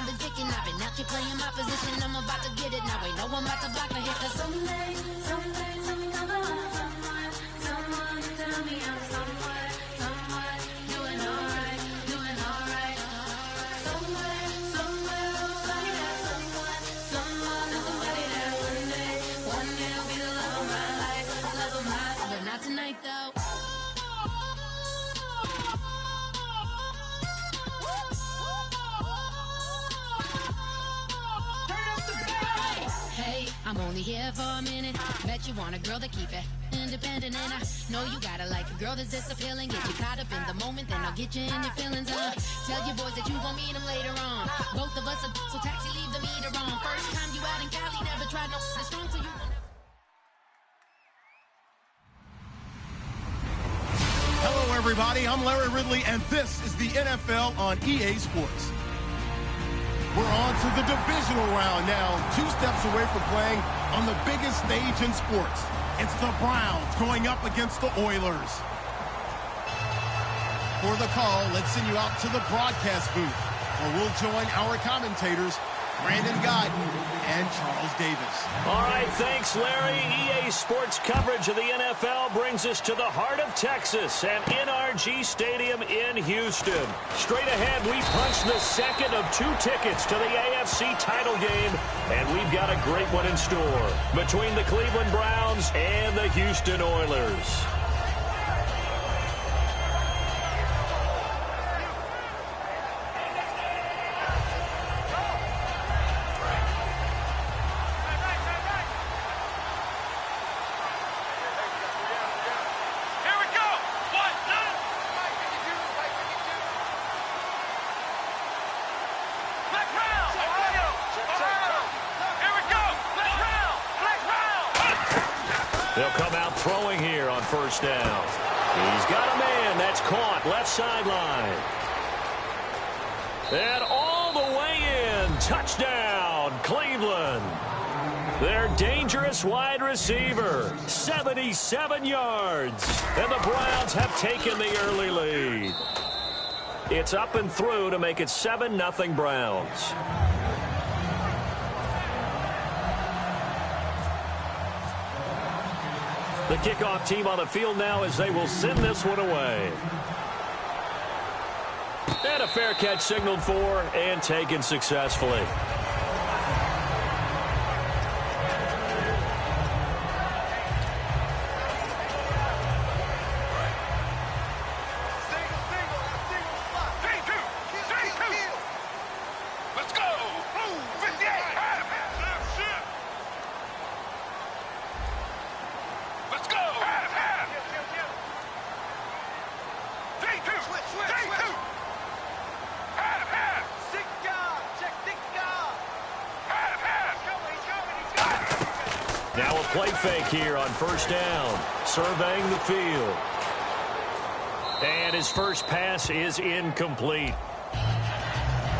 time been ticking. I've been out here playing my position. I'm about to get it now. Ain't no one about to block a hit. Cause someday, something come along. Someone tell me I'm somewhere doing alright. Somewhere, somebody that somebody that one day will be the love of my life, but not tonight though. Hey, I'm only here for a minute. Bet you want a girl to keep it independent, and I know you gotta like a girl that's this appealing. Get you caught up in the moment, then I'll get you in your feelings. Tell your boys that you gon' meet them later on. Both of us are so taxi, leave the meter on. First time you out in Cali, never tried no strong, so you. Hello, everybody. I'm Larry Ridley, and this is the NFL on EA Sports. We're on to the divisional round now, 2 steps away from playing on the biggest stage in sports. It's the Browns going up against the Oilers. For the call, let's send you out to the broadcast booth, where we'll join our commentators, Brandon Guyton and Charles Davis. All right, thanks, Larry. EA Sports coverage of the NFL brings us to the heart of Texas and NRG Stadium in Houston. Straight ahead, we punch the second of 2 tickets to the AFC title game, and we've got a great one in store between the Cleveland Browns and the Houston Oilers. They'll come out throwing here on first down. He's got a man that's caught left sideline. And all the way in. Touchdown, Cleveland. Their dangerous wide receiver, 77 yards. And the Browns have taken the early lead. It's up and through to make it 7-0 Browns. The kickoff team on the field now as they will send this one away. And a fair catch signaled for and taken successfully. Now a play fake here on first down, surveying the field. And his first pass is incomplete.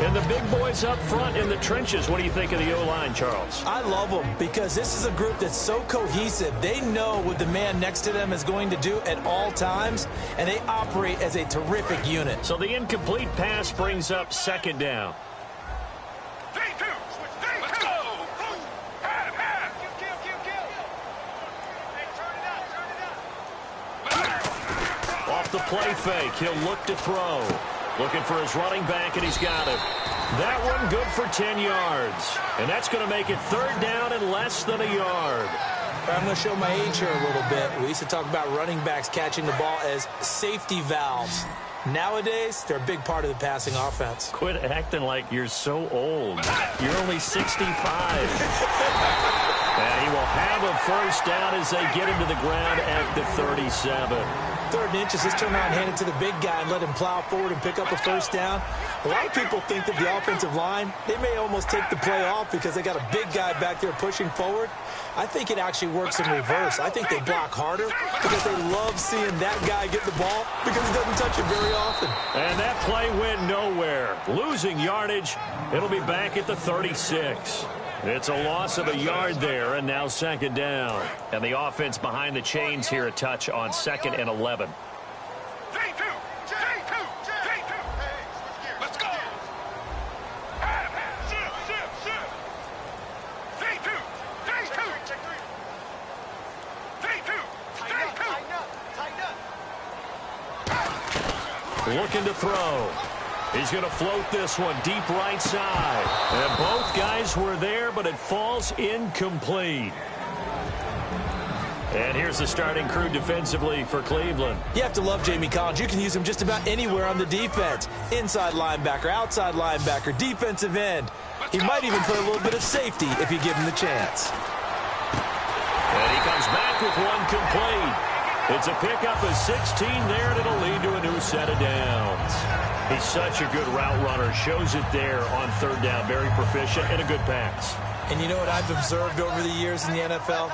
And the big boys up front in the trenches, what do you think of the O-line, Charles? I love them because this is a group that's so cohesive. They know what the man next to them is going to do at all times, and they operate as a terrific unit. So the incomplete pass brings up second down. Off the play fake, he'll look to throw. Looking for his running back, and he's got it. That one good for 10 yards. And that's going to make it third down and less than a yard. I'm going to show my age here a little bit. We used to talk about running backs catching the ball as safety valves. Nowadays, they're a big part of the passing offense. Quit acting like you're so old. You're only 65. And he will have a first down as they get into the ground at the 37. 3rd and inches, just turn around and hand it to the big guy and let him plow forward and pick up a first down. A lot of people think that the offensive line, they may almost take the play off because they got a big guy back there pushing forward. I think it actually works in reverse. I think they block harder because they love seeing that guy get the ball because he doesn't touch it very often. And that play went nowhere. Losing yardage. It'll be back at the 36. It's a loss of a yard there, and now second down. And the offense behind the chains here a touch on 2nd and 11. looking to throw. He's going to float this one deep right side. And both guys were there, but it falls incomplete. And here's the starting crew defensively for Cleveland. You have to love Jamie Collins. You can use him just about anywhere on the defense. Inside linebacker, outside linebacker, defensive end. He might even play a little bit of safety if you give him the chance. And he comes back with one complete. It's a pickup of 16 there, and it'll lead to a new set of downs. He's such a good route runner. Shows it there on third down. Very proficient and a good pass. And you know what I've observed over the years in the NFL?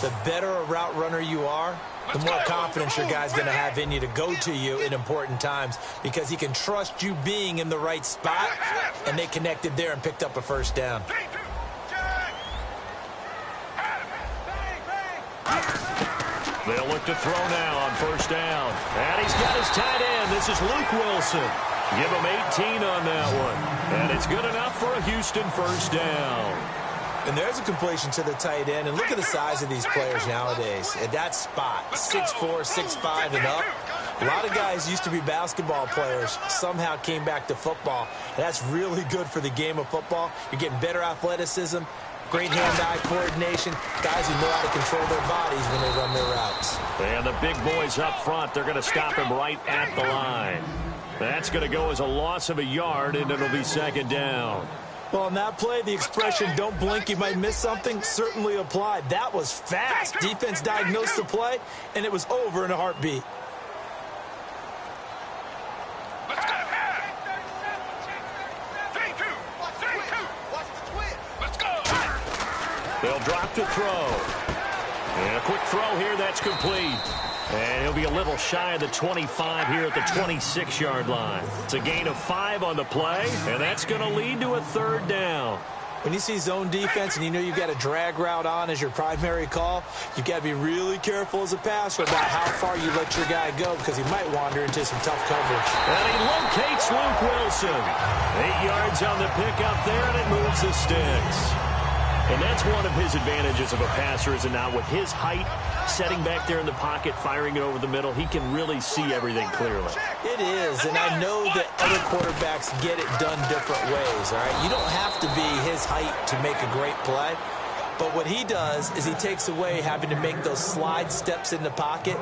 The better a route runner you are, the more confidence your guy's going to have in you to go to you in important times because he can trust you being in the right spot, and they connected there and picked up a first down. They'll look to throw now on first down. And he's got his tight end. This is Luke Wilson. Give him 18 on that one. And it's good enough for a Houston first down. And there's a completion to the tight end. And look at the size of these players nowadays. At that spot, 6'4", 6'5", and up. A lot of guys used to be basketball players, somehow came back to football. And that's really good for the game of football. You're getting better athleticism, great hand-eye coordination, guys who know how to control their bodies when they run their routes. And the big boys up front, they're going to stop him right at the line. That's going to go as a loss of a yard, and it'll be second down. Well, on that play, the expression, don't blink, you might miss something, certainly applied. That was fast. Defense diagnosed the play, and it was over in a heartbeat. They'll drop to throw. And a quick throw here, that's complete. And he'll be a little shy of the 25 here at the 26-yard line. It's a gain of 5 on the play, and that's going to lead to a third down. When you see zone defense and you know you've got a drag route on as your primary call, you've got to be really careful as a passer about how far you let your guy go because he might wander into some tough coverage. And he locates Luke Wilson. 8 yards on the pickup there, and it moves the sticks. And that's one of his advantages of a passer, is now with his height, setting back there in the pocket, firing it over the middle, he can really see everything clearly. It is, and I know that other quarterbacks get it done different ways, all right? You don't have to be his height to make a great play, but what he does is he takes away having to make those slide steps in the pocket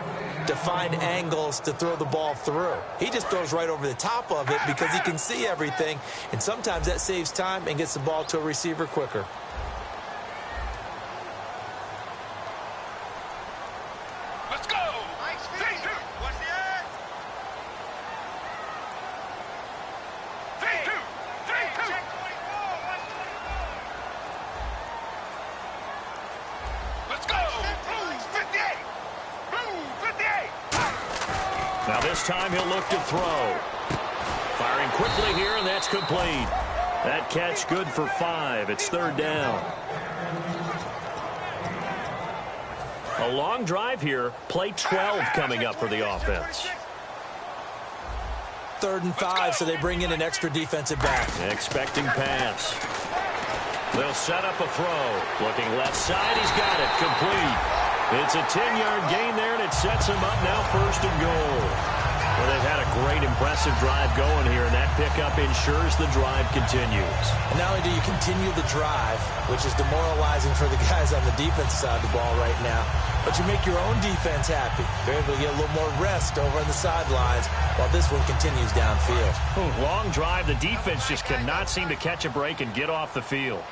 to find angles to throw the ball through. He just throws right over the top of it because he can see everything, and sometimes that saves time and gets the ball to a receiver quicker. Now this time he'll look to throw. Firing quickly here, and that's complete. That catch good for 5. It's third down. A long drive here. Play 12 coming up for the offense. 3rd and 5, so they bring in an extra defensive back. Expecting pass. They'll set up a throw. Looking left side, he's got it. Complete. It's a 10-yard gain there, and it sets him up now 1st and goal. Well, they've had a great, impressive drive going here, and that pickup ensures the drive continues. And not only do you continue the drive, which is demoralizing for the guys on the defense side of the ball right now, but you make your own defense happy. They're able to get a little more rest over on the sidelines while this one continues downfield. Long drive. The defense just cannot seem to catch a break and get off the field.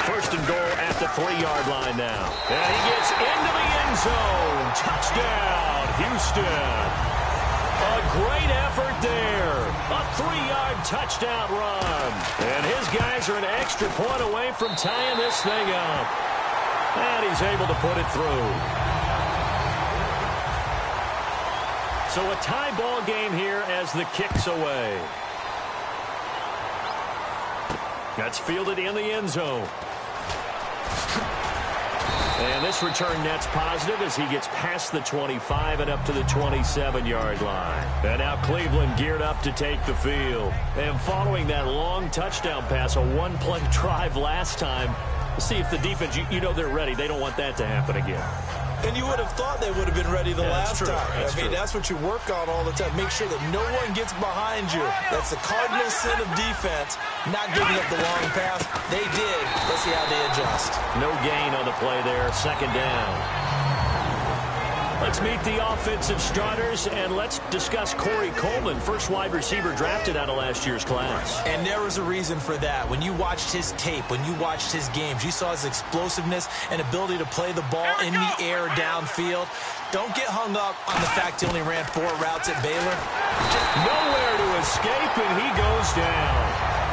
1st and goal at the 3-yard line now. And he gets into the end zone. Touchdown, Houston. A great effort there. A 3-yard touchdown run. And his guys are an extra point away from tying this thing up. And he's able to put it through. So a tie ball game here as the kick's away. That's fielded in the end zone. And this return net's positive as he gets past the 25 and up to the 27-yard line. And now Cleveland geared up to take the field. And following that long touchdown pass, a one-play drive last time, see if the defense, you know they're ready. They don't want that to happen again. And you would have thought they would have been ready the last time. I mean, that's what you work on all the time. Make sure that no one gets behind you. That's the cardinal sin of defense, not giving up the long pass. They did. Let's see how they adjust. No gain on the play there. Second down. Let's meet the offensive starters, and let's discuss Corey Coleman, first wide receiver drafted out of last year's class. And there was a reason for that. When you watched his tape, when you watched his games, you saw his explosiveness and ability to play the ball in the air downfield. Don't get hung up on the fact he only ran 4 routes at Baylor. Nowhere to escape, and he goes down.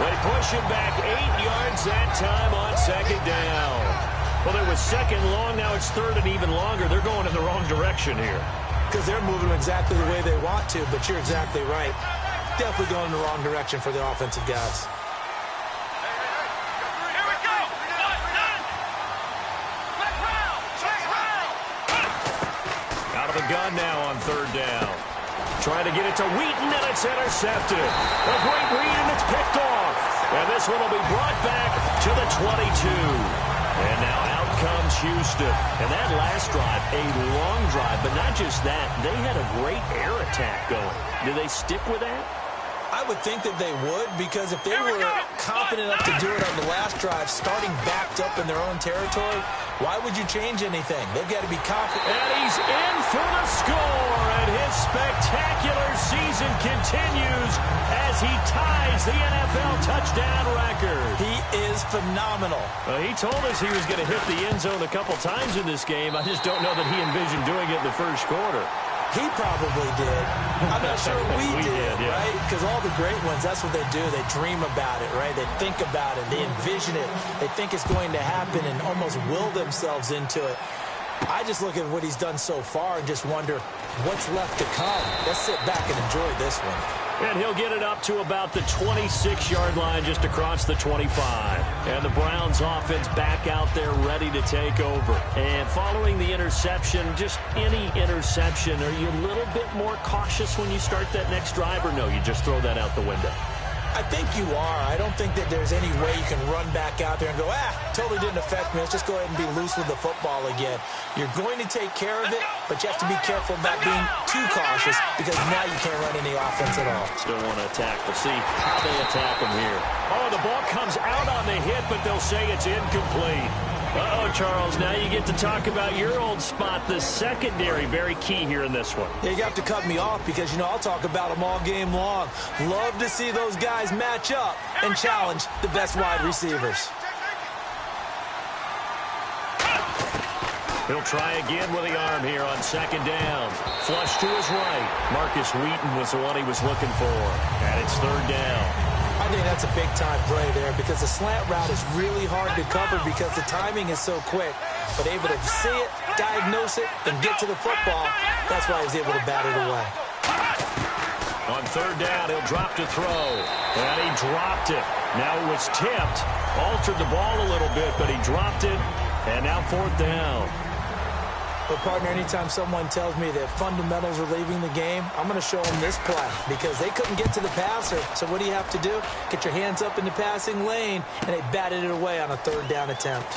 They push him back 8 yards that time on second down. Well, there was second long. Now it's third and even longer. They're going in the wrong direction here. Because they're moving exactly the way they want to, but you're exactly right. Definitely going in the wrong direction for the offensive guys. Here we go. Out of the gun now on third down. Trying to get it to Wheaton, and it's intercepted. A great read, and it's picked off. And this one will be brought back to the 22. And now out comes Houston. And that last drive, a long drive, but not just that. They had a great air attack going. Do they stick with that? I would think that they would, because if they were confident enough to do it on the last drive, starting backed up in their own territory, why would you change anything? They've got to be confident. And he's in for the score, and his spectacular season continues as he ties the NFL touchdown record. He is phenomenal. He told us he was going to hit the end zone a couple times in this game. I just don't know that he envisioned doing it in the first quarter. He probably did. I'm not sure we did, yeah. right? Because all the great ones, that's what they do. They dream about it, right? They think about it. They envision it. They think it's going to happen and almost will themselves into it. I just look at what he's done so far and just wonder what's left to come. Let's sit back and enjoy this one. And he'll get it up to about the 26-yard line, just across the 25. And the Browns offense back out there ready to take over. And following the interception, just any interception, are you a little bit more cautious when you start that next drive, or no, you just throw that out the window? I think you are. I don't think that there's any way you can run back out there and go, totally didn't affect me. Let's just go ahead and be loose with the football again. You're going to take care of it, but you have to be careful about being too cautious, because now you can't run any offense at all. Still want to attack. We'll see how they attack him here. Oh, the ball comes out on the hit, but they'll say it's incomplete. Uh-oh, Charles, now you get to talk about your old spot, the secondary, very key here in this one. Yeah, you have to cut me off because, I'll talk about them all game long. Love to see those guys match up and challenge the best wide receivers. He'll try again with the arm here on second down. Flush to his right. Marcus Wheaton was the one he was looking for. And it's third down. I think that's a big-time play there, because the slant route is really hard to cover because the timing is so quick. But able to see it, diagnose it, and get to the football, that's why he was able to bat it away. On third down, he'll drop to throw. And he dropped it. Now it was tipped. Altered the ball a little bit, but he dropped it. And now fourth down. But, partner, anytime someone tells me that fundamentals are leaving the game, I'm going to show them this play, because they couldn't get to the passer. So what do you have to do? Get your hands up in the passing lane, and they batted it away on a third down attempt.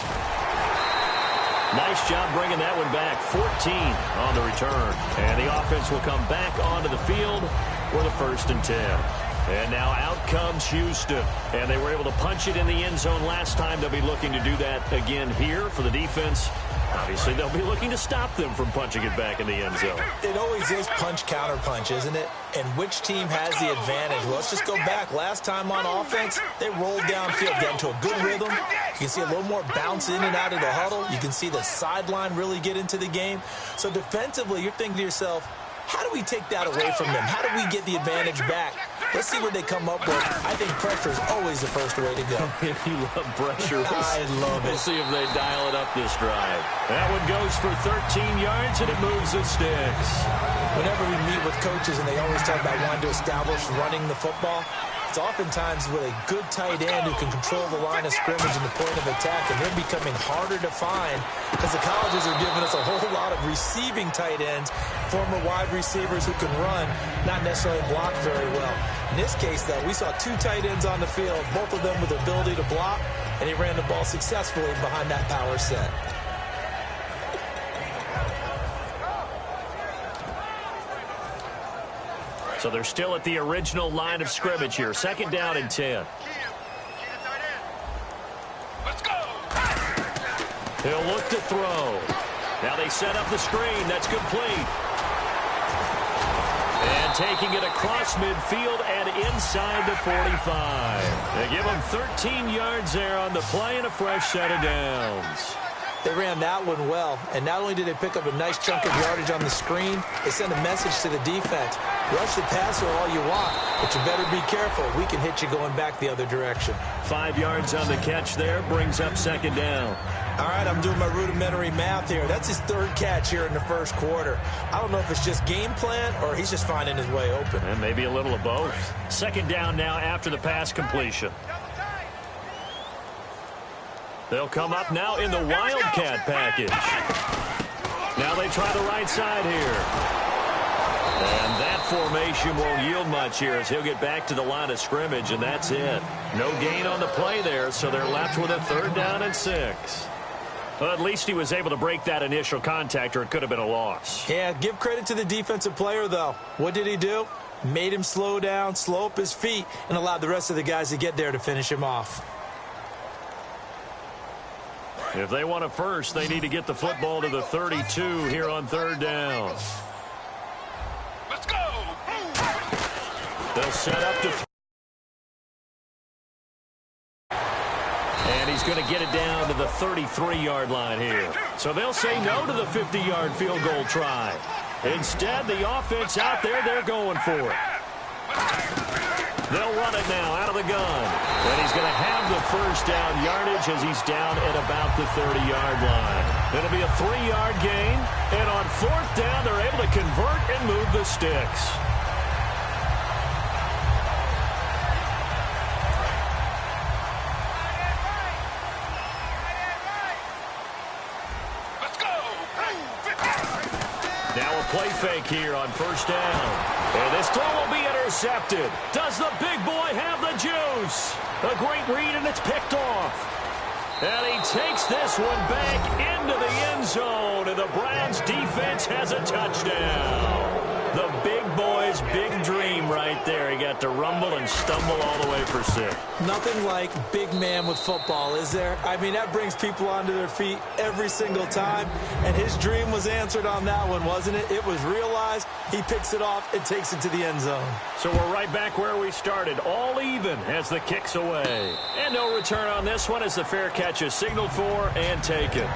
Nice job bringing that one back. 14 on the return. And the offense will come back onto the field for the 1st and 10. And now out comes Houston. And they were able to punch it in the end zone last time. They'll be looking to do that again here for the defense. Obviously, they'll be looking to stop them from punching it back in the end zone. It always is punch-counter-punch, isn't it? And which team has the advantage? Well, let's just go back. Last time on offense, they rolled downfield, got into a good rhythm. You can see a little more bounce in and out of the huddle. You can see the sideline really get into the game. So defensively, you're thinking to yourself, how do we take that away from them? How do we get the advantage back? Let's see what they come up with. I think pressure is always the first way to go. You love pressure. I love it. We'll see if they dial it up this drive. That one goes for 13 yards, and it moves the sticks. Whenever we meet with coaches and they always talk about wanting to establish running the football, it's oftentimes with a good tight end who can control the line of scrimmage and the point of attack, and they're becoming harder to find because the colleges are giving us a whole lot of receiving tight ends, former wide receivers who can run, not necessarily block very well. In this case, though, we saw 2 tight ends on the field, both of them with the ability to block, and he ran the ball successfully behind that power set. So they're still at the original line of scrimmage here. 2nd down and 10. Let's go. He'll look to throw. Now they set up the screen. That's complete. And taking it across midfield and inside the 45. They give him 13 yards there on the play and a fresh set of downs. They ran that one well, and not only did they pick up a nice chunk of yardage on the screen, they sent a message to the defense. Rush the passer all you want, but you better be careful. We can hit you going back the other direction. 5 yards on the catch there, brings up 2nd down. All right, I'm doing my rudimentary math here. That's his 3rd catch here in the 1st quarter. I don't know if it's just game plan or he's just finding his way open. And maybe a little of both. 2nd down now after the pass completion. They'll come up now in the Wildcat package. Now they try the right side here. And that formation won't yield much here as he'll get back to the line of scrimmage, and that's it. No gain on the play there, so they're left with a 3rd down and 6. Well, at least he was able to break that initial contact, or it could have been a loss. Yeah, give credit to the defensive player, though. What did he do? Made him slow down, slow up his feet, and allowed the rest of the guys to get there to finish him off. If they want a first, they need to get the football to the 32 here on 3rd down. Let's go. They'll set up to and he's going to get it down to the 33-yard line here. So they'll say no to the 50-yard field goal try. Instead, the offense out there, they're going for it. They'll run it now out of the gun. And he's going to have the 1st down yardage as he's down at about the 30-yard line. It'll be a 3-yard gain. And on 4th down, they're able to convert and move the sticks. Let's go. Now a play fake here on 1st down. And this throw will be intercepted. Does the big boy have the juice? A great read, and it's picked off. And he takes this one back into the end zone, and the Browns defense has a touchdown. The big boy's big dream right there. He got to rumble and stumble all the way for 6. Nothing like big man with football, is there? I mean, that brings people onto their feet every single time. And his dream was answered on that one, wasn't it? It was realized. He picks it off and takes it to the end zone. So we're right back where we started, all even as the kick's away. And no return on this one as the fair catch is signaled for and taken.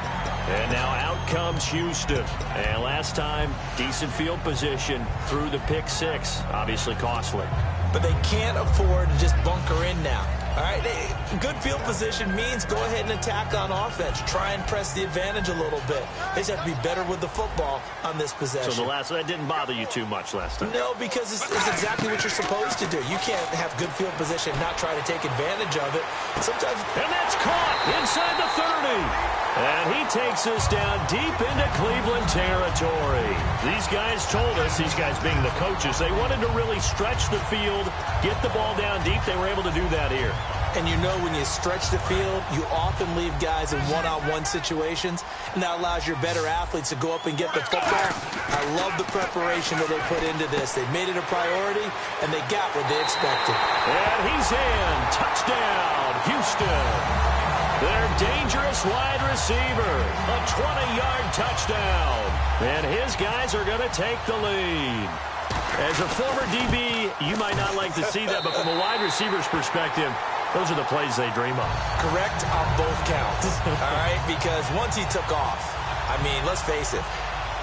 And now out comes Houston. And last time, decent field position through the pick 6. Obviously costly. But they can't afford to just bunker in now. All right, good field position means go ahead and attack on offense. Try and press the advantage a little bit. They just have to be better with the football on this possession. So that didn't bother you too much last time? No, because it's exactly what you're supposed to do. You can't have good field position and not try to take advantage of it. Sometimes. And that's caught inside the 30. And he takes us down deep into Cleveland territory. These guys told us, these guys being the coaches, they wanted to really stretch the field, get the ball down deep. They were able to do that here. And you know when you stretch the field, you often leave guys in one-on-one situations, and that allows your better athletes to go up and get the football. I love the preparation that they put into this. They made it a priority, and they got what they expected. And he's in. Touchdown, Houston. Their dangerous wide receiver. A 20-yard touchdown. And his guys are going to take the lead. As a former DB, you might not like to see that, but from a wide receiver's perspective, those are the plays they dream of. Correct on both counts, all right? Because once he took off, I mean, let's face it,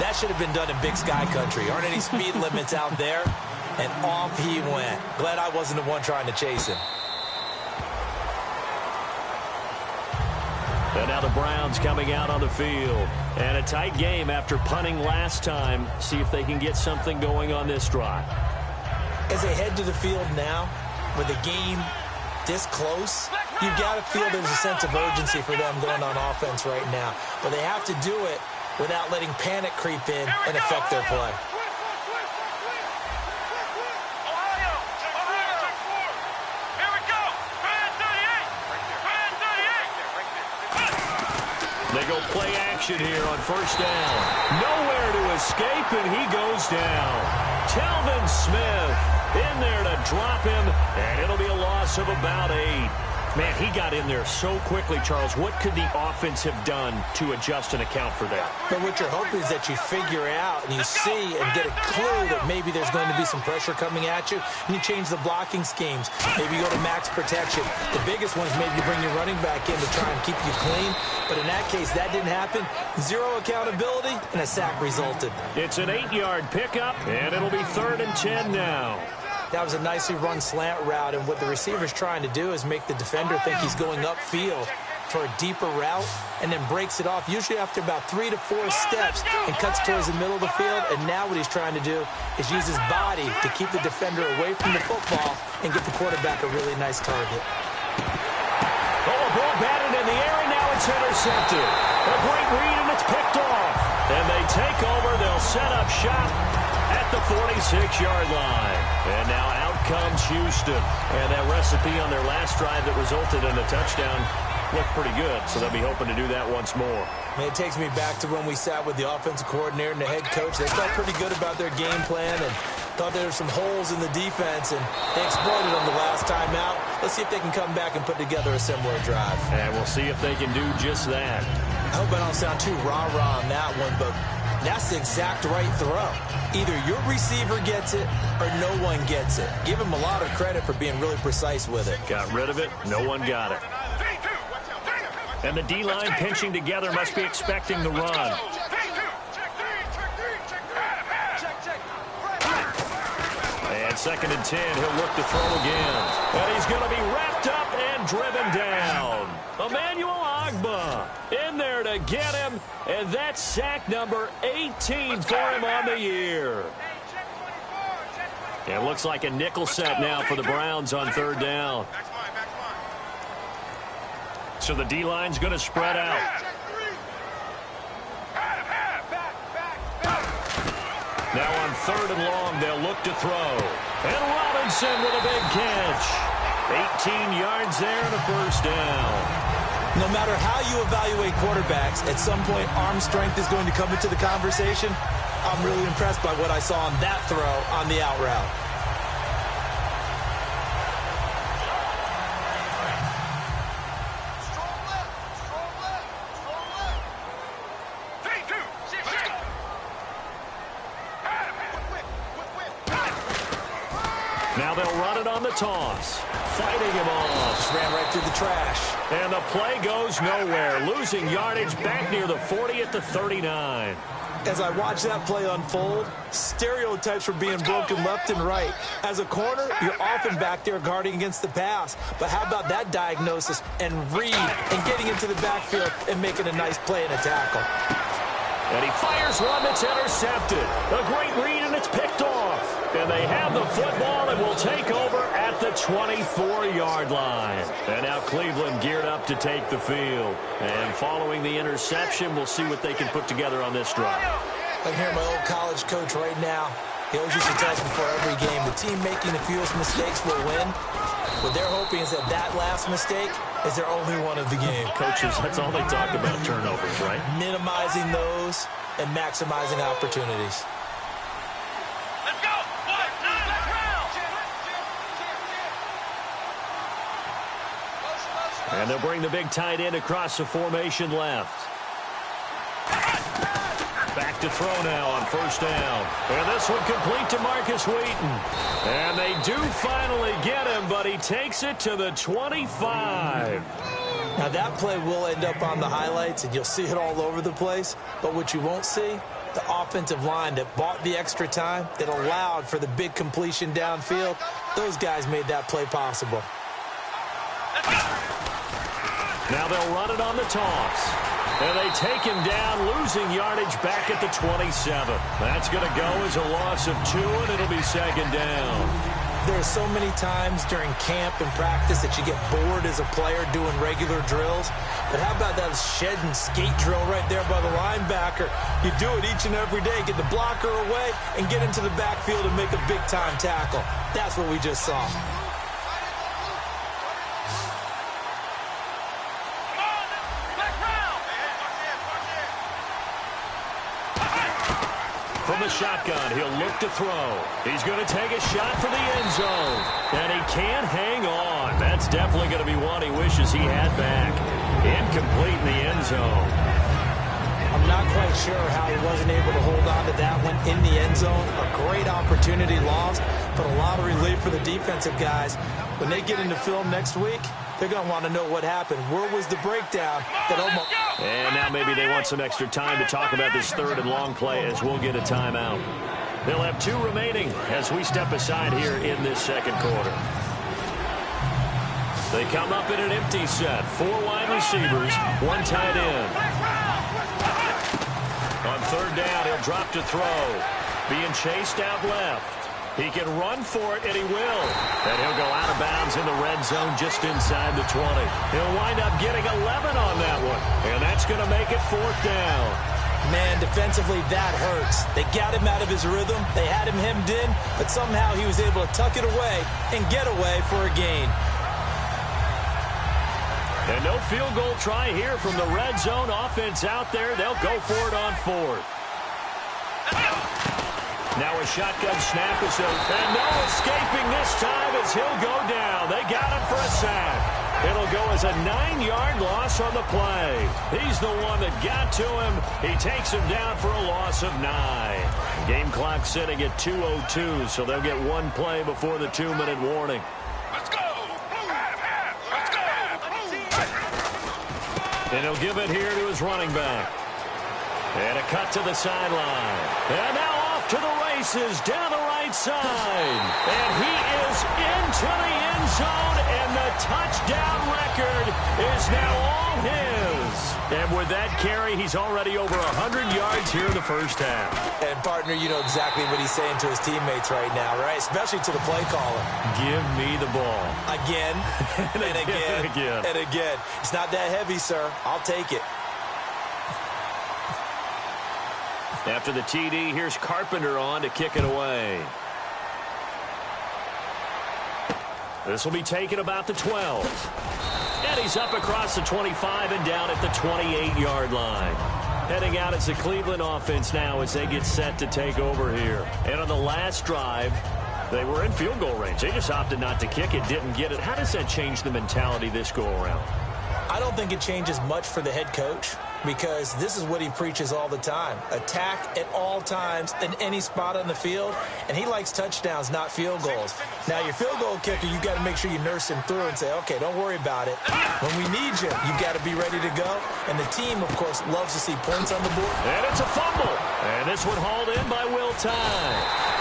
that should have been done in Big Sky country. Aren't any speed limits out there? And off he went. Glad I wasn't the one trying to chase him. And now the Browns coming out on the field. And a tight game after punting last time. See if they can get something going on this drive. As they head to the field now, with the game this close, you've got to feel there's a sense of urgency for them going on offense right now. But they have to do it without letting panic creep in and affect their play. They go play action here on 1st down. Nowhere to escape, and he goes down. Telvin Smith loss of about 8. Man, he got in there so quickly, Charles. What could the offense have done to adjust and account for that? But what you're hoping is that you figure out and you see and get a clue that maybe there's going to be some pressure coming at you, and you change the blocking schemes. Maybe you go to max protection. The biggest one is maybe you bring your running back in to try and keep you clean. But in that case, that didn't happen. Zero accountability, and a sack resulted. It's an 8-yard pickup, and it'll be 3rd and 10 now. That was a nicely run slant route, and what the receiver's trying to do is make the defender think he's going upfield for a deeper route and then breaks it off, usually after about 3 to 4 steps, and cuts towards the middle of the field. And now what he's trying to do is use his body to keep the defender away from the football and get the quarterback a really nice target. Oh, a ball batted in the air, and now it's intercepted. A great read, and it's picked off. And they take over. They'll set up shop at the 46-yard line. And now out comes Houston. And that recipe on their last drive that resulted in a touchdown looked pretty good, so they'll be hoping to do that once more. Man, it takes me back to when we sat with the offensive coordinator and the head coach. They felt pretty good about their game plan and thought there were some holes in the defense, and they exploited them the last time out. Let's see if they can come back and put together a similar drive. And we'll see if they can do just that. I hope I don't sound too rah-rah on that one, but that's the exact right throw. Either your receiver gets it or no one gets it. Give him a lot of credit for being really precise with it. Got rid of it. No one got it. And the D-line pinching together must be expecting the run. And 2nd and 10, he'll look to throw again. And he's going to be wrapped up and driven down. Emmanuel Ogbah in there to get him, and that's sack number 18 for him on the year. It looks like a nickel set now for the Browns on 3rd down. So the D-line's going to spread out. Now on 3rd and long, they'll look to throw. And Robinson with a big catch. 18 yards there and a 1st down. No matter how you evaluate quarterbacks, at some point arm strength is going to come into the conversation. I'm really impressed by what I saw on that throw on the out route. Now they'll run it on the toss. Fighting him off. Just ran right through the trash. And the play goes nowhere. Losing yardage back near the 40 at the 39. As I watch that play unfold, stereotypes were being broken left and right. As a corner, you're often back there guarding against the pass. But how about that diagnosis and read and getting into the backfield and making a nice play and a tackle? And he fires one that's intercepted. A great read, and it's picked off. And they have the football and will take over at the 24-yard line. And now Cleveland geared up to take the field. And following the interception, we'll see what they can put together on this drive. I can hear my old college coach right now. He always used to tell us before every game, the team making the fewest mistakes will win. What they're hoping is that that last mistake is their only one of the game. Coaches, that's all they talk about, turnovers, right? Minimizing those and maximizing opportunities. Let's go! And they'll bring the big tight end across the formation left. Back to throw now on 1st down. And this one complete to Marcus Wheaton. And they do finally get him, but he takes it to the 25. Now that play will end up on the highlights, and you'll see it all over the place. But what you won't see, the offensive line that bought the extra time, that allowed for the big completion downfield, those guys made that play possible. Now they'll run it on the toss. And they take him down, losing yardage back at the 27. That's going to go as a loss of 2, and it'll be 2nd down. There are so many times during camp and practice that you get bored as a player doing regular drills. But how about that shed and skate drill right there by the linebacker? You do it each and every day, get the blocker away, and get into the backfield and make a big-time tackle. That's what we just saw. From the shotgun, he'll look to throw. He's going to take a shot for the end zone. And he can't hang on. That going to be one he wishes he had back. Incomplete in the end zone. I'm not quite sure how he wasn't able to hold on to that one in the end zone. A great opportunity lost, but a lot of relief for the defensive guys. When they get into film next week, they're going to want to know what happened. Where was the breakdown that almost... And now maybe they want some extra time to talk about this third and long play as we'll get a timeout. They'll have 2 remaining as we step aside here in this second quarter. They come up in an empty set. 4 wide receivers, 1 tight end. On third down, he'll drop to throw. Being chased out left. He can run for it, and he will. And he'll go out of bounds in the red zone just inside the 20. He'll wind up getting 11 on that one. And that's going to make it 4th down. Man, defensively, that hurts. They got him out of his rhythm. They had him hemmed in, but somehow he was able to tuck it away and get away for a gain. And no field goal try here from the red zone offense out there. They'll go for it on 4th. Now a shotgun snap is there. And no escaping this time as he'll go down. They got him for a sack. It'll go as a 9-yard loss on the play. He's the one that got to him. He takes him down for a loss of 9. Game clock sitting at 2:02, so they'll get 1 play before the 2-minute warning. Let's go! Let's go! And he'll give it here to his running back. And a cut to the sideline. And now off to the races down the right side. And he is into the end zone, and the touchdown record is now all his. And with that carry, he's already over 100 yards here in the first half. And, partner, you know exactly what he's saying to his teammates right now, right? Especially to the play caller. Give me the ball. Again, and again, and again. It's not that heavy, sir. I'll take it. After the TD, here's Carpenter on to kick it away. This will be taken about the 12. And he's up across the 25 and down at the 28-yard line. Heading out as the Cleveland offense now as they get set to take over here. And on the last drive, they were in field goal range. They just opted not to kick it, didn't get it. How does that change the mentality this go-around? I don't think it changes much for the head coach, because this is what he preaches all the time. Attack at all times in any spot on the field, and he likes touchdowns, not field goals. Now, your field goal kicker, you got to make sure you nurse him through and say, okay, don't worry about it. When we need you, you got to be ready to go. And the team, of course, loves to see points on the board. And it's a fumble. And this one hauled in by Will Tye.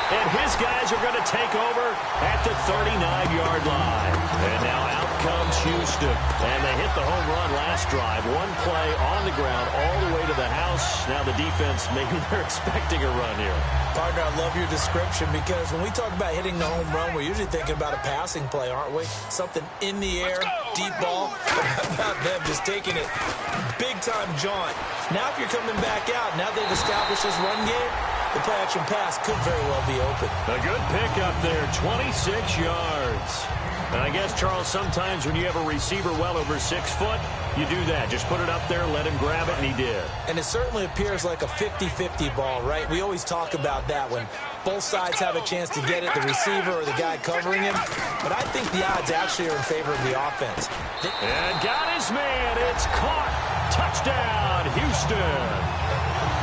And his guys are going to take over at the 39-yard line. And now out comes Houston. And they hit the home run last drive. 1 play on the ground all the way to the house. Now the defense, maybe they're expecting a run here. Partner, I love your description, because when we talk about hitting the home run, we're usually thinking about a passing play, aren't we? Something in the air, deep ball. But how about them just taking it big-time jaunt? Now if you're coming back out, now they've established this run game, the play-action pass could very well be open. A good pickup there, 26 yards. And I guess, Charles, sometimes when you have a receiver well over 6 foot, you do that. Just put it up there, let him grab it, and he did. And it certainly appears like a 50-50 ball, right? We always talk about that when both sides have a chance to get it, the receiver or the guy covering him. But I think the odds actually are in favor of the offense. And got his man. It's caught. Touchdown, Houston.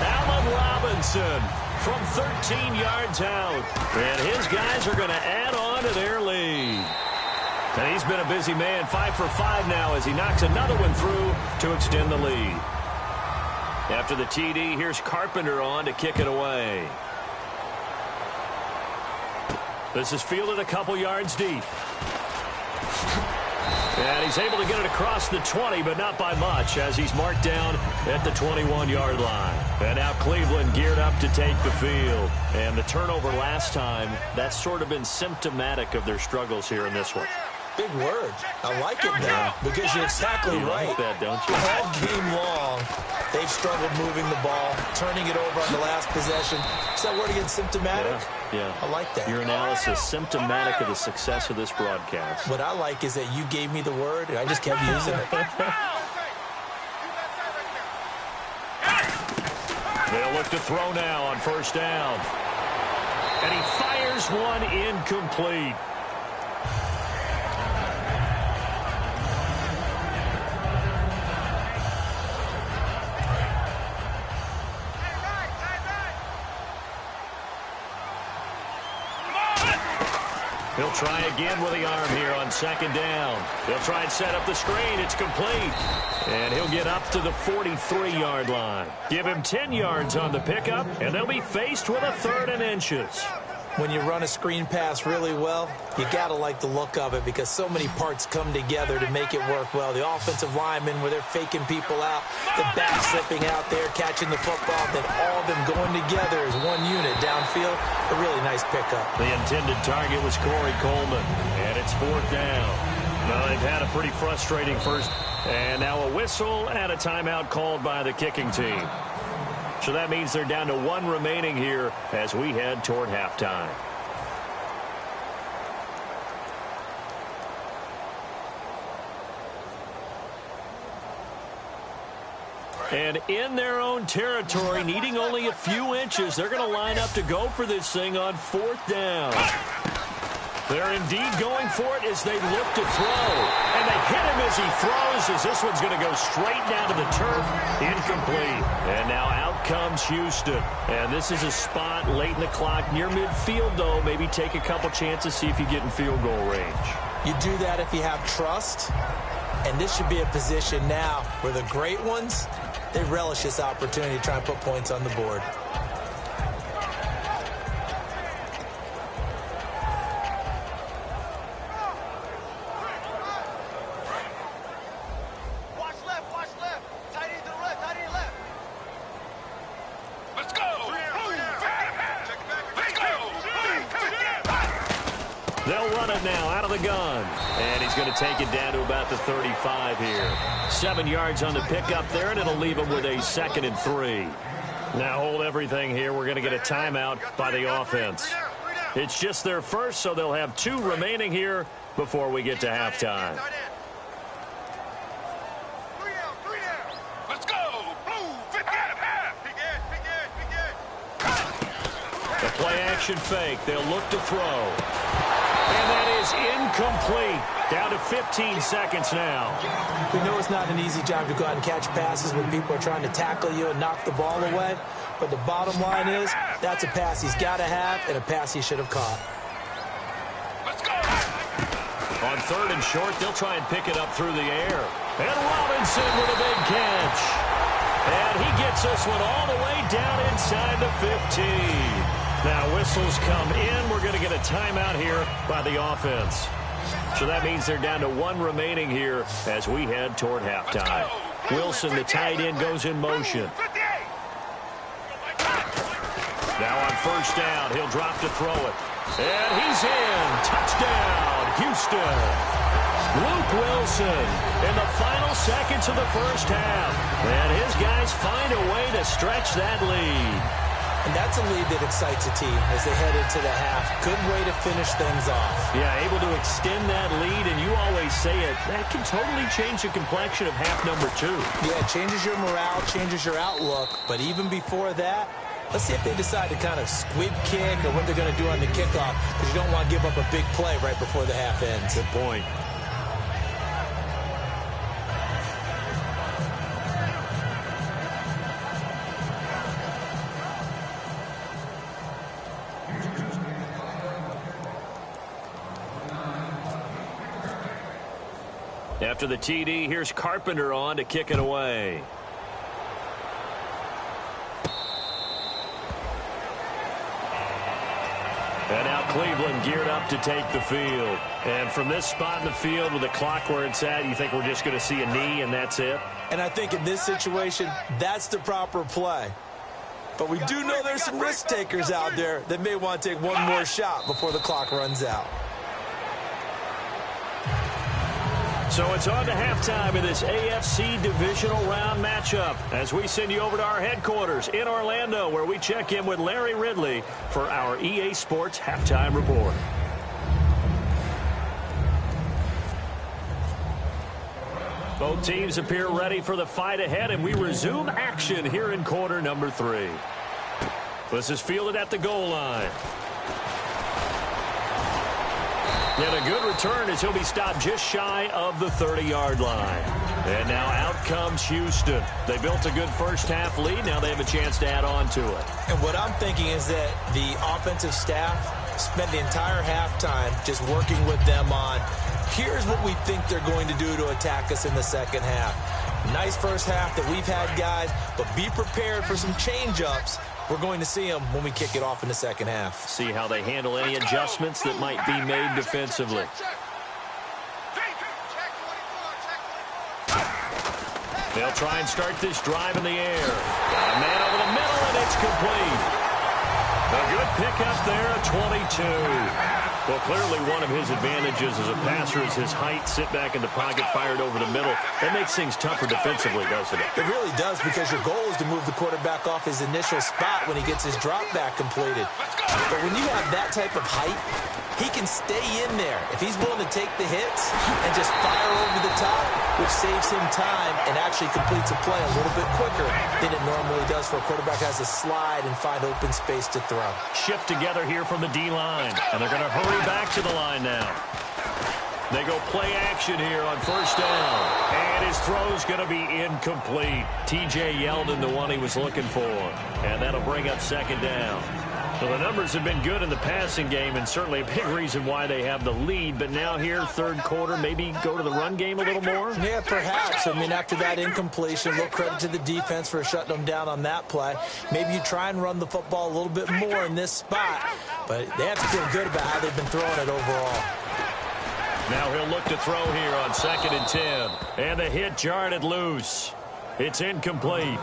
Allen Robinson from 13 yards out. And his guys are going to add on to their lead. And he's been a busy man, 5 for 5 now as he knocks another one through to extend the lead. After the TD, here's Carpenter on to kick it away. This is fielded a couple yards deep. And he's able to get it across the 20, but not by much, as he's marked down at the 21-yard line. And now Cleveland geared up to take the field. And the turnover last time, that's sort of been symptomatic of their struggles here in this one. Big word. I like it now, because you're exactly right. You like that, don't you? All game long, they've struggled moving the ball, turning it over on the last possession. Is that word again, symptomatic? Yeah. I like that. Your analysis, symptomatic of the success of this broadcast. What I like is that you gave me the word, and I just kept using it. They'll look to throw now on first down. And he fires one incomplete. He'll try again with the arm here on second down. He'll try and set up the screen. It's complete. And he'll get up to the 43-yard line. Give him 10 yards on the pickup, and they'll be faced with a 3rd and inches. When you run a screen pass really well, you got to like the look of it because so many parts come together to make it work well. The offensive linemen, where they're faking people out, the back slipping out there, catching the football, then all of them going together as one unit downfield. A really nice pickup. The intended target was Corey Coleman, and it's 4th down. Now, they've had a pretty frustrating first, and now a whistle and a timeout called by the kicking team. So that means they're down to 1 remaining here as we head toward halftime. And in their own territory, needing only a few inches, they're going to line up to go for this thing on 4th down. They're indeed going for it as they look to throw. And they hit him as he throws, as this one's going to go straight down to the turf. Incomplete. And now out comes Houston. And this is a spot late in the clock near midfield, though. Maybe take a couple chances, see if you get in field goal range. You do that if you have trust. And this should be a position now where the great ones, they relish this opportunity to try and put points on the board. They'll run it now out of the gun. And he's going to take it down to about the 35 here. 7 yards on the pickup there, and it'll leave him with a 2nd and 3. Now hold everything here. We're going to get a timeout by the offense. It's just their first, so they'll have 2 remaining here before we get to halftime. Let's go. The play action fake. They'll look to throw. And that is incomplete. Down to 15 seconds now. We know it's not an easy job to go out and catch passes when people are trying to tackle you and knock the ball away. But the bottom line is, that's a pass he's got to have and a pass he should have caught. Let's go. On 3rd and short, they'll try and pick it up through the air. And Robinson with a big catch. And he gets this one all the way down inside the 15. Now whistles come in. We're going to get a timeout here by the offense. So that means they're down to 1 remaining here as we head toward halftime. Wilson, the tight end, goes in motion. Now on 1st down, he'll drop to throw it. And he's in. Touchdown, Houston. Luke Wilson in the final seconds of the first half. And his guys find a way to stretch that lead. And that's a lead that excites a team as they head into the half. Good way to finish things off. Yeah, able to extend that lead, and you always say it, that can totally change the complexion of half number 2. Yeah, it changes your morale, changes your outlook. But even before that, let's see if they decide to kind of squib kick or what they're going to do on the kickoff, because you don't want to give up a big play right before the half ends. Good point. After the TD, here's Carpenter on to kick it away. And now Cleveland geared up to take the field. And from this spot in the field with the clock where it's at, you think we're just going to see a knee and that's it? And I think in this situation, that's the proper play. But we do know there's some risk takers out there that may want to take one more shot before the clock runs out. So it's on to halftime in this AFC divisional round matchup as we send you over to our headquarters in Orlando, where we check in with Larry Ridley for our EA Sports Halftime Report. Both teams appear ready for the fight ahead, and we resume action here in quarter number 3. This is fielded at the goal line. And a good return as he'll be stopped just shy of the 30-yard line. And now out comes Houston. They built a good first half lead. Now they have a chance to add on to it. And what I'm thinking is that the offensive staff spent the entire halftime just working with them on, here's what we think they're going to do to attack us in the second half. Nice first half that we've had, guys, but be prepared for some change-ups. We're going to see them when we kick it off in the second half. See how they handle any adjustments that might be made defensively. They'll try and start this drive in the air. Got a man over the middle, and it's complete. A good pickup there at 22. Well, clearly one of his advantages as a passer is his height. Sit back in the pocket, fired over the middle. That makes things tougher defensively, doesn't it? It really does, because your goal is to move the quarterback off his initial spot when he gets his drop back completed. But when you have that type of height, he can stay in there. If he's willing to take the hits and just fire over the top, which saves him time and actually completes a play a little bit quicker than it normally does for a quarterback who has to slide and find open space to throw. Shift together here from the D-line, and they're going to hurry back to the line now. They go play action here on first down, and his throw's going to be incomplete. T.J. Yeldon, the one he was looking for, and that'll bring up second down. So the numbers have been good in the passing game, and certainly a big reason why they have the lead. But now here, third quarter, maybe go to the run game a little more? Yeah, perhaps. I mean, after that incompletion, a little credit to the defense for shutting them down on that play. Maybe you try and run the football a little bit more in this spot, but they have to feel good about how they've been throwing it overall. Now he'll look to throw here on 2nd and 10. And the hit jarred it loose. It's incomplete.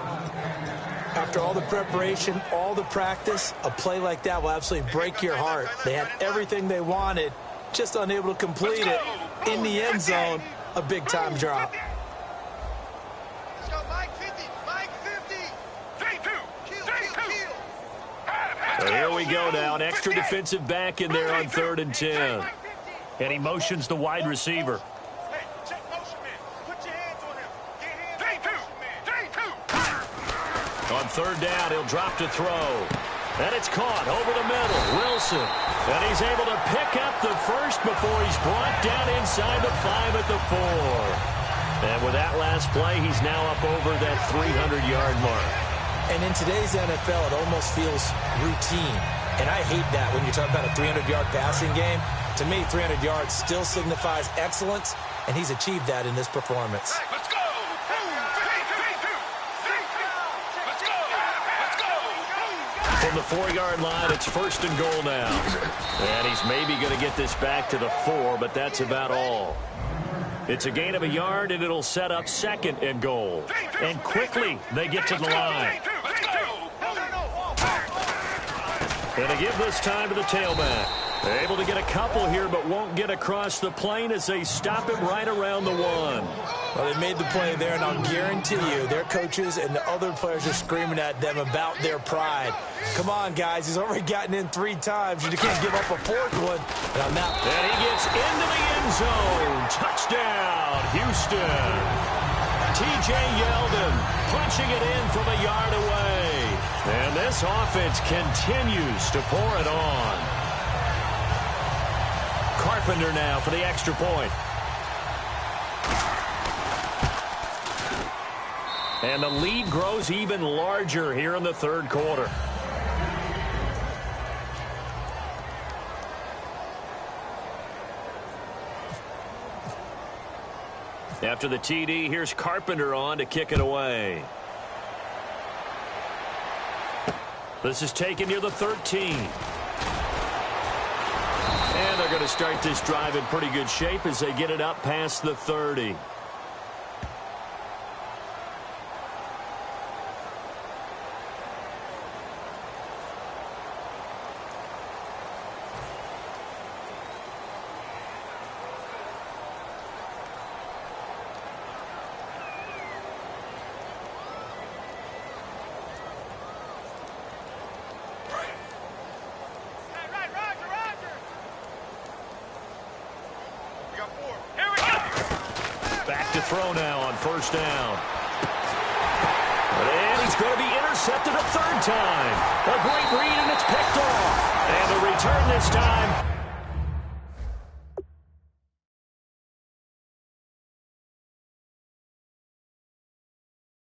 After all the preparation, all the practice, a play like that will absolutely break your heart. They had everything they wanted, just unable to complete it. In the end zone, a big-time drop. Let's go, Mike 50, Mike 50. 3-2. So here we go now. An extra defensive back in there on 3rd and 10. And he motions the wide receiver. Hey, check motion, man. Put your hands on him. Get hands on motion, man. 3-2. On 3rd down, he'll drop to throw. And it's caught over the middle. Wilson. And he's able to pick up the first before he's brought down inside the 5 at the 4. And with that last play, he's now up over that 300-yard mark. And in today's NFL, it almost feels routine. And I hate that when you talk about a 300-yard passing game. To me, 300 yards still signifies excellence, and he's achieved that in this performance. Let's go. From the 4-yard line, it's 1st and goal now. And he's maybe going to get this back to the 4, but that's about all. It's a gain of a yard, and it'll set up 2nd and goal. And quickly, they get to the line. And they give this time to the tailback. They're able to get a couple here, but won't get across the plane as they stop him right around the 1. Well, they made the play there, and I'll guarantee you their coaches and the other players are screaming at them about their pride. Come on, guys. He's already gotten in 3 times. You can't give up a 4th one. And on that, and he gets into the end zone. Touchdown, Houston. T.J. Yeldon punching it in from a yard away. And this offense continues to pour it on. Carpenter now for the extra point. And the lead grows even larger here in the 3rd quarter. After the TD, here's Carpenter on to kick it away. This is taken near the 13. And they're going to start this drive in pretty good shape as they get it up past the 30. Throw now on 1st down. And he's going to be intercepted a 3rd time. A great read, and it's picked off. And the return this time